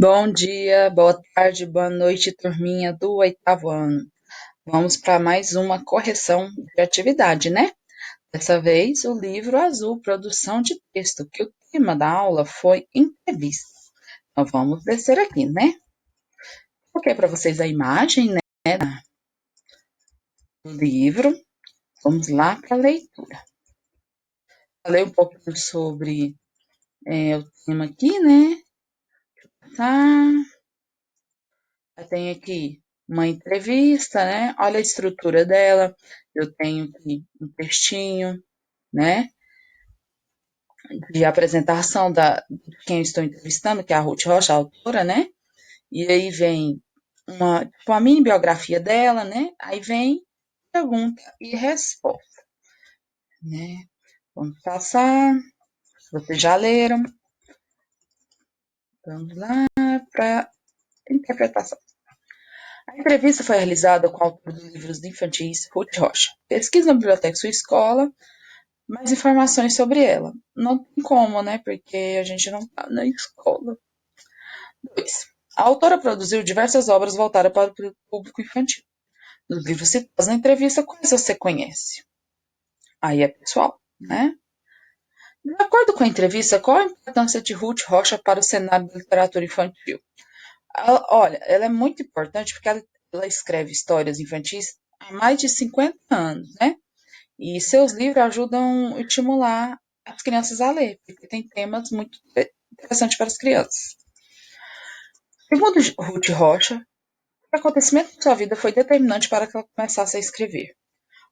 Bom dia, boa tarde, boa noite, turminha do oitavo ano. Vamos para mais uma correção de atividade, né? Dessa vez, o livro azul, produção de texto, que o tema da aula foi entrevista. Então, vamos descer aqui, né? Coloquei para vocês a imagem, né, do livro. Vamos lá para a leitura. Falei um pouquinho sobre o tema aqui, né? Tá. Tem aqui uma entrevista, né? Olha a estrutura dela. Eu tenho aqui um textinho, né? De apresentação de quem eu estou entrevistando, que é a Ruth Rocha, a autora, né? E aí vem uma mini biografia dela, né? Aí vem pergunta e resposta, né? Vamos passar. Vocês já leram. Vamos lá para interpretação. A entrevista foi realizada com o autor dos livros infantis, Ruth Rocha. Pesquisa na biblioteca sua escola, mais informações sobre ela. Não tem como, né? Porque a gente não está na escola. 2. A autora produziu diversas obras voltadas para o público infantil. Nos livros citados na entrevista, quais você conhece? Aí é pessoal, né? De acordo com a entrevista, qual a importância de Ruth Rocha para o cenário da literatura infantil? Olha, ela é muito importante porque ela escreve histórias infantis há mais de 50 anos, né? E seus livros ajudam a estimular as crianças a ler, porque tem temas muito interessantes para as crianças. Segundo Ruth Rocha, o acontecimento de sua vida foi determinante para que ela começasse a escrever.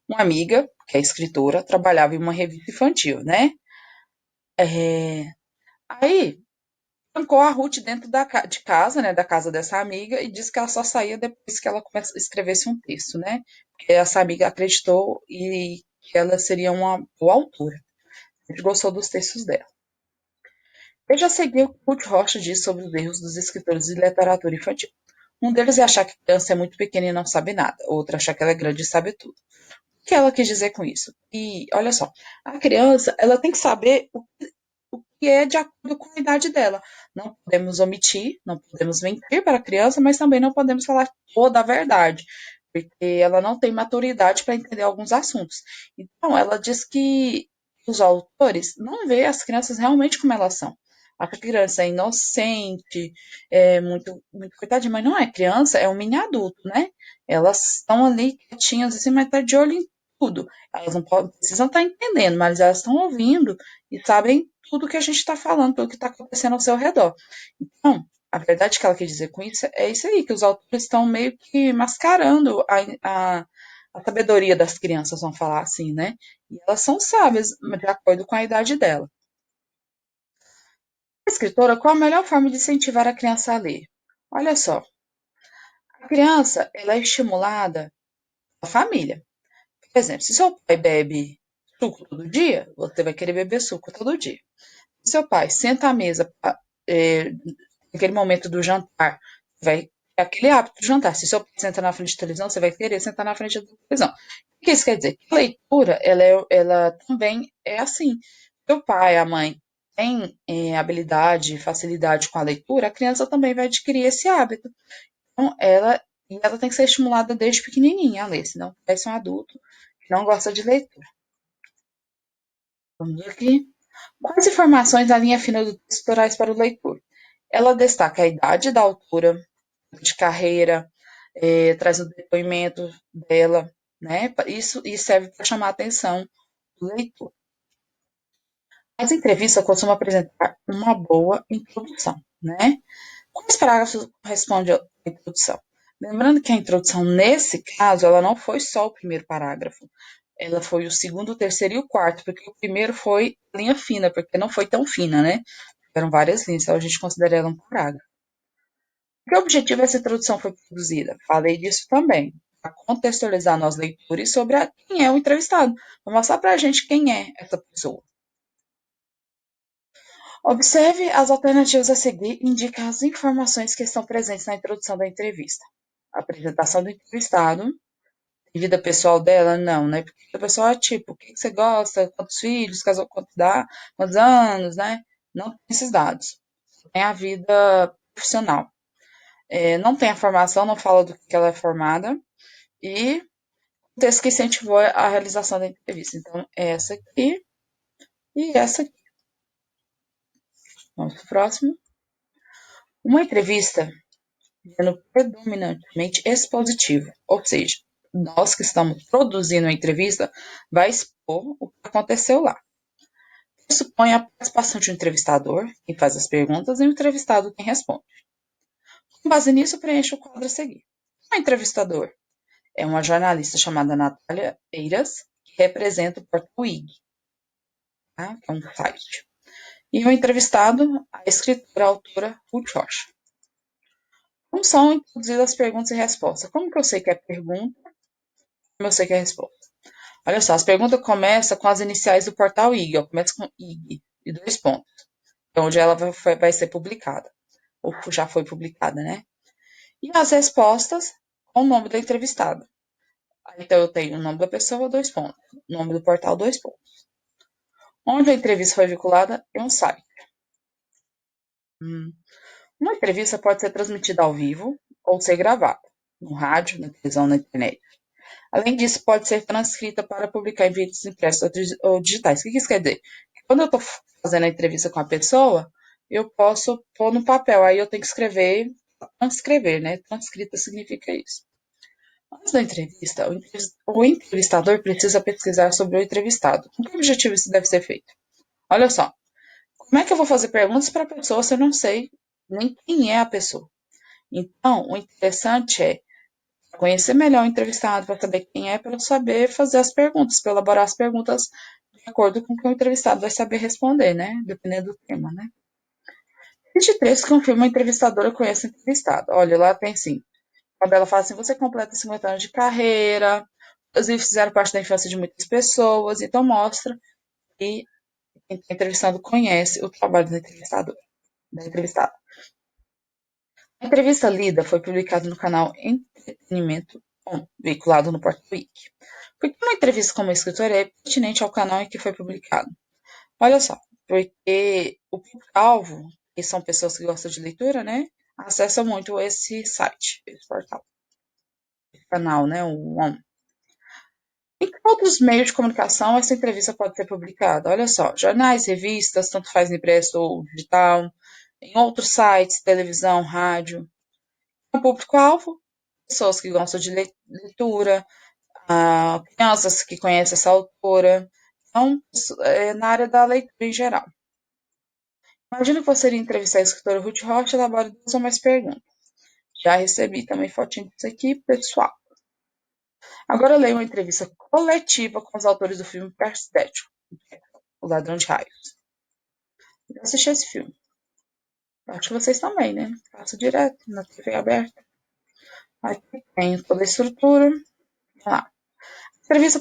Uma amiga, que é escritora, trabalhava em uma revista infantil, né? Aí, trancou a Ruth dentro de casa, né, da casa dessa amiga, e disse que ela só saía depois que ela escrevesse um texto, né? Porque essa amiga acreditou e que ela seria uma boa autora. A gente gostou dos textos dela. Eu já segui o que Ruth Rocha diz sobre os erros dos escritores de literatura infantil. Um deles é achar que a criança é muito pequena e não sabe nada. Outro achar que ela é grande e sabe tudo. O que ela quis dizer com isso? E olha só, a criança ela tem que saber o que é de acordo com a idade dela. Não podemos omitir, não podemos mentir para a criança, mas também não podemos falar toda a verdade, porque ela não tem maturidade para entender alguns assuntos. Então, ela diz que os autores não veem as crianças realmente como elas são. A criança é inocente, é muito coitadinha, mas não é criança, é um mini adulto, né? Elas estão ali quietinhas assim, mas tá de olho em tudo. Elas não precisam estar entendendo, mas elas estão ouvindo e sabem tudo que a gente está falando, tudo que está acontecendo ao seu redor. Então, a verdade que ela quer dizer com isso é isso aí, que os autores estão meio que mascarando a sabedoria das crianças, vamos falar assim, né? E elas são sábias, de acordo com a idade dela. A escritora, qual a melhor forma de incentivar a criança a ler? Olha só, a criança ela é estimulada pela família. Por exemplo, se seu pai bebe suco todo dia, você vai querer beber suco todo dia. Se seu pai senta à mesa, naquele momento do jantar, vai ter aquele hábito de jantar. Se seu pai senta na frente da televisão, você vai querer sentar na frente da televisão. O que isso quer dizer? A leitura, ela também é assim. Seu pai, a mãe tem habilidade, facilidade com a leitura, a criança também vai adquirir esse hábito. Então, ela tem que ser estimulada desde pequenininha a ler, senão parece um adulto que não gosta de leitura. Vamos aqui. Quais informações a linha fina do texto traz para o leitor? Ela destaca a idade da autora, de carreira, traz o depoimento dela, né? Isso serve para chamar a atenção do leitor. As entrevistas costumam apresentar uma boa introdução, né? Quais parágrafos correspondem à introdução? Lembrando que a introdução, nesse caso, ela não foi só o primeiro parágrafo. Ela foi o segundo, o terceiro e o quarto, porque o primeiro foi linha fina, porque não foi tão fina, né? Eram várias linhas, então a gente considera ela um parágrafo. Que objetivo essa introdução foi produzida? Falei disso também. Para contextualizar nós leitores sobre quem é o entrevistado. Para mostrar para a gente quem é essa pessoa. Observe as alternativas a seguir e indique as informações que estão presentes na introdução da entrevista. A apresentação do entrevistado, vida pessoal dela, não, né? Porque a pessoa é tipo, o que você gosta, quantos filhos, casou, quantos anos, né? Não tem esses dados. Tem a vida profissional. Não tem a formação, não fala do que ela é formada, e o texto que incentivou a realização da entrevista. Então, é essa aqui e essa aqui. Vamos para o próximo. Uma entrevista sendo predominantemente expositiva, ou seja, nós que estamos produzindo a entrevista vai expor o que aconteceu lá. Supõe a participação de um entrevistador, quem faz as perguntas, e o entrevistado quem responde. Com base nisso, preenche o quadro a seguir. O entrevistador é uma jornalista chamada Natália Eiras, que representa o portal IG, tá? Que é um site. E o entrevistado, a escritora, a autora Ruth Rocha. Como são introduzidas as perguntas e respostas? Como que eu sei que é pergunta? Como eu sei que é resposta? Olha só, as perguntas começam com as iniciais do portal IG, ó, começa com IG e 2 pontos, onde ela vai ser publicada, ou já foi publicada, né? E as respostas com o nome da entrevistada. Então eu tenho o nome da pessoa, 2 pontos, o nome do portal, 2 pontos. Onde a entrevista foi vinculada é um site. Uma entrevista pode ser transmitida ao vivo ou ser gravada, no rádio, na televisão, na internet. Além disso, pode ser transcrita para publicar em vídeos impressos ou digitais. O que isso quer dizer? Quando eu estou fazendo a entrevista com a pessoa, eu posso pôr no papel, aí eu tenho que escrever, transcrever, né? Transcrita significa isso. Antes da entrevista, o entrevistador precisa pesquisar sobre o entrevistado. Com que objetivo isso deve ser feito? Olha só, como é que eu vou fazer perguntas para a pessoa se eu não sei nem quem é a pessoa? Então, o interessante é conhecer melhor o entrevistado, para saber quem é, para eu saber fazer as perguntas, para elaborar as perguntas de acordo com o que o entrevistado vai saber responder, né? Dependendo do tema, né? 23 confirma a entrevistadora conhece o entrevistado. Olha, lá tem sim. Quando ela fala assim, você completa 50 anos de carreira, inclusive fizeram parte da infância de muitas pessoas, então mostra que quem está entrevistando conhece o trabalho do entrevistador, da entrevistada. A entrevista lida foi publicada no canal Entretenimento On, veiculado no portal Wiki. Por que uma entrevista como escritora é pertinente ao canal em que foi publicado? Olha só, porque o público-alvo, que são pessoas que gostam de leitura, né, acessam muito esse site, esse portal, esse canal, né, o On. Em que outros meios de comunicação essa entrevista pode ser publicada? Olha só, jornais, revistas, tanto faz impresso ou digital, em outros sites, televisão, rádio. O público-alvo, pessoas que gostam de leitura, crianças que conhecem essa autora, então, na área da leitura em geral. Imagina que você iria entrevistar a escritora Ruth Rocha e elabore 2 ou mais perguntas. Já recebi também fotinho disso aqui, pessoal. Agora eu leio uma entrevista coletiva com os autores do filme Percy Jackson, O Ladrão de Raios. Eu assisti esse filme. Acho que vocês também, né? Faço direto na TV aberta. Aqui tem toda a estrutura. Vamos lá. A entrevista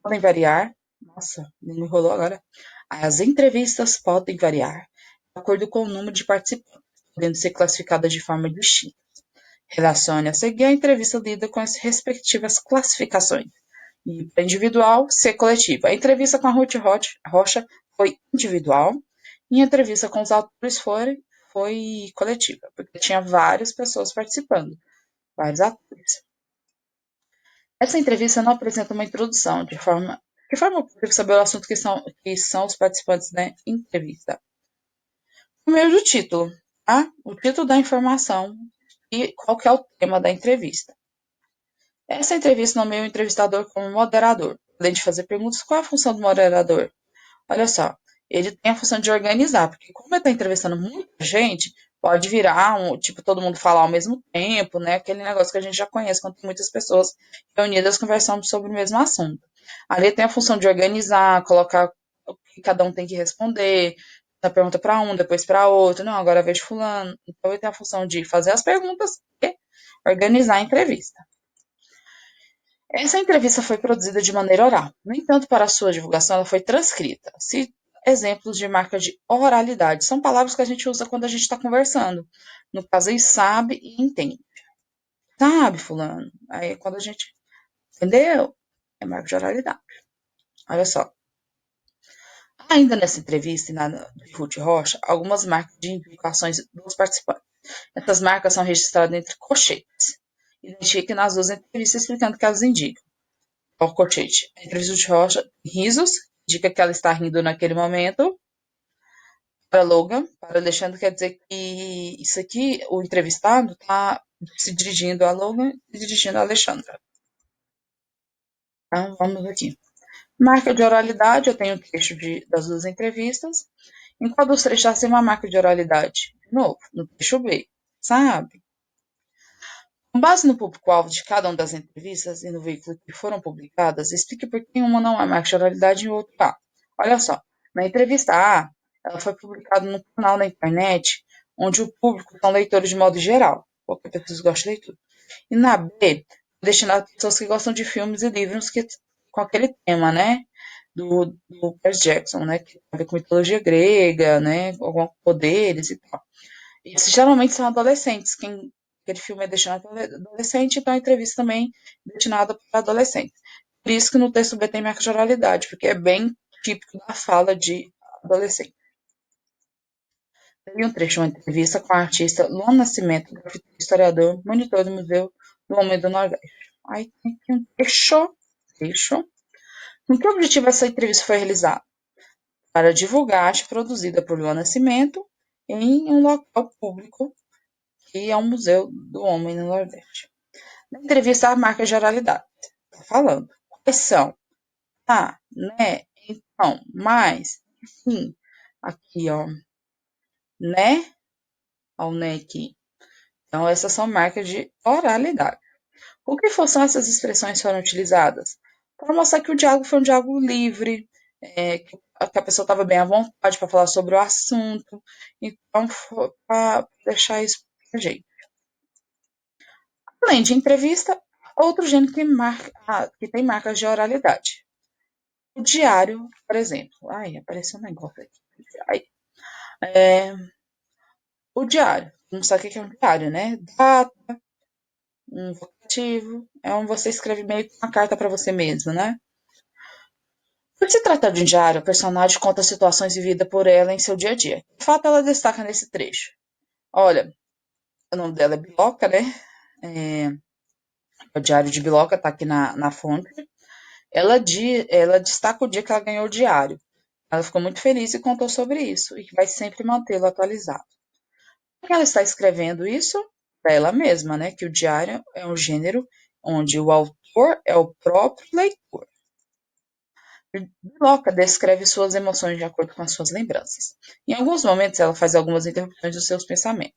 podem variar. Nossa, me enrolou agora. As entrevistas podem variar de acordo com o número de participantes, podendo ser classificadas de forma distinta. Relacione a seguir a entrevista lida com as respectivas classificações. E para individual, ser coletiva. A entrevista com a Ruth Rocha foi individual e a entrevista com os autores foi coletiva, porque tinha várias pessoas participando, vários atores. Essa entrevista não apresenta uma introdução, de forma possível saber o assunto que são os participantes da entrevista. Primeiro do título, tá? O título da informação e qual que é o tema da entrevista. Essa entrevista nomeia o entrevistador como moderador. Além de fazer perguntas, qual é a função do moderador? Olha só, ele tem a função de organizar, porque como ele está entrevistando muita gente, pode virar tipo, todo mundo falar ao mesmo tempo, né? Aquele negócio que a gente já conhece quando tem muitas pessoas reunidas conversando sobre o mesmo assunto. Ali tem a função de organizar, colocar o que cada um tem que responder, da pergunta para um, depois para outro, não, agora vejo fulano. Então ele tem a função de fazer as perguntas e organizar a entrevista. Essa entrevista foi produzida de maneira oral. No entanto, para sua divulgação, ela foi transcrita. Exemplos de marca de oralidade são palavras que a gente usa quando a gente está conversando. No caso, aí sabe e entende. Sabe, fulano? Aí quando a gente entendeu, é marca de oralidade. Olha só. Ainda nessa entrevista, de Ruth Rocha, algumas marcas de indicações dos participantes. Essas marcas são registradas entre colchetes. Identifique nas duas entrevistas explicando o que elas indicam. O colchete. A entrevista de Rocha, risos, indica que ela está rindo naquele momento. Para Logan, para Alexandre, quer dizer que isso aqui, o entrevistado está se dirigindo a Logan e dirigindo a Alexandra. Então, vamos aqui. Marca de oralidade, eu tenho o trecho das duas entrevistas. Em qual dos trechos já tem uma marca de oralidade? De novo, no trecho B, sabe? Com base no público-alvo de cada uma das entrevistas e no veículo que foram publicadas, explique por que uma não é marca de oralidade e o outro A. Olha só, na entrevista A, ela foi publicada no canal na internet, onde o público são leitores de modo geral, qualquer pessoa que gosta de leitura. E na B, destinada a pessoas que gostam de filmes e livros com aquele tema, né? Do Percy Jackson, né? Que tem a ver com mitologia grega, né? Com poderes e tal. Eles geralmente são adolescentes. Aquele filme é destinado para adolescente, então a entrevista também é destinada para adolescentes. Por isso que no texto B tem marca de oralidade, porque é bem típico da fala de adolescente. Teve um trecho, uma entrevista com a artista Luan Nascimento, historiador, monitor do Museu do Homem do Nordeste. Aí tem aqui um trecho. Com que objetivo essa entrevista foi realizada? Para divulgar a arte produzida por Luan Nascimento em um local público, que é o Museu do Homem no Nordeste. Na entrevista, a marca de oralidade. Está falando. Quais são? Ah, né? Então, mais, enfim. Aqui, ó. Né? Ó, o né aqui. Então, essas são marcas de oralidade. O que são essas expressões foram utilizadas? Para mostrar que o diálogo foi um diálogo livre, que a pessoa estava bem à vontade para falar sobre o assunto. Então, para deixar isso para a gente. Além de entrevista, outro gênero que tem marcas de oralidade. O diário, por exemplo. Ai, apareceu um negócio aqui. Ai, o diário. Não sabe o que é um diário, né? Data, um vocativo. É onde você escreve meio que uma carta para você mesmo, né? Por se tratar de um diário, o personagem conta situações vividas por ela em seu dia a dia. De fato, ela destaca nesse trecho. Olha, o nome dela é Biloca, né? É, o diário de Biloca tá aqui na fonte. Ela destaca o dia que ela ganhou o diário. Ela ficou muito feliz e contou sobre isso, e que vai sempre mantê-lo atualizado. Por que ela está escrevendo isso? Para ela mesma, né? Que o diário é um gênero onde o autor é o próprio leitor. Biloca descreve suas emoções de acordo com as suas lembranças. Em alguns momentos, ela faz algumas interrupções dos seus pensamentos.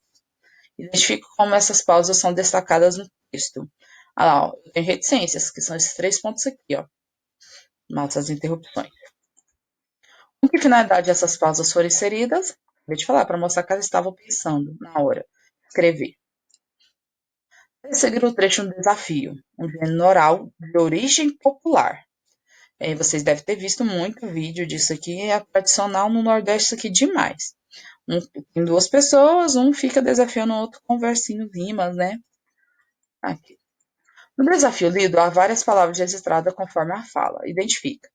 Identifica como essas pausas são destacadas no texto. Ah lá, ó, eu tenho reticências, que são esses 3 pontos aqui, ó. Nossas interrupções. Com que finalidade essas pausas foram inseridas? Acabei de falar, para mostrar que ela estava pensando na hora de escrever. Seguir o trecho um desafio, um gênero oral de origem popular. Vocês devem ter visto muito vídeo disso aqui, é tradicional no Nordeste isso aqui demais. Tem duas pessoas, um fica desafiando o outro com versinhos, rimas, né? Aqui. No desafio lido, há várias palavras registradas conforme a fala. Identifica.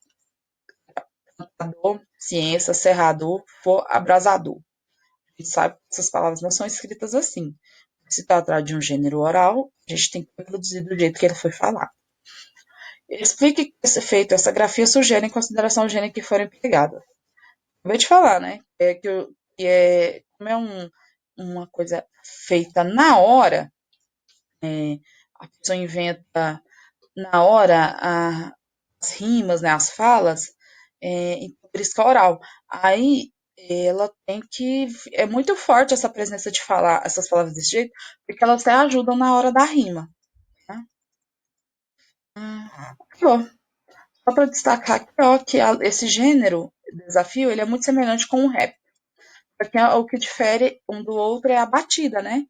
Cantador, ciência, serrador, for abrasador. A gente sabe que essas palavras não são escritas assim. Se tratar de um gênero oral, a gente tem que reproduzir do jeito que ele foi falado. Explique que esse efeito, essa grafia sugere em consideração o gênero que foram empregadas. Acabei de falar, né? Como é uma coisa feita na hora, a pessoa inventa na hora as rimas, né, as falas, então por isso que é oral. Aí ela tem que. É muito forte essa presença de falar essas palavras desse jeito, porque elas até ajudam na hora da rima. Tá? Bom, só para destacar aqui, ó, que esse gênero, desafio, ele é muito semelhante com o rap. Porque o que difere um do outro é a batida, né?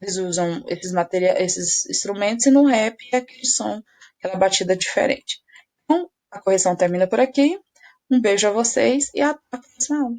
Eles usam esses instrumentos e no rap é aquele som, aquela batida diferente. Então, a correção termina por aqui. Um beijo a vocês e até a próxima aula.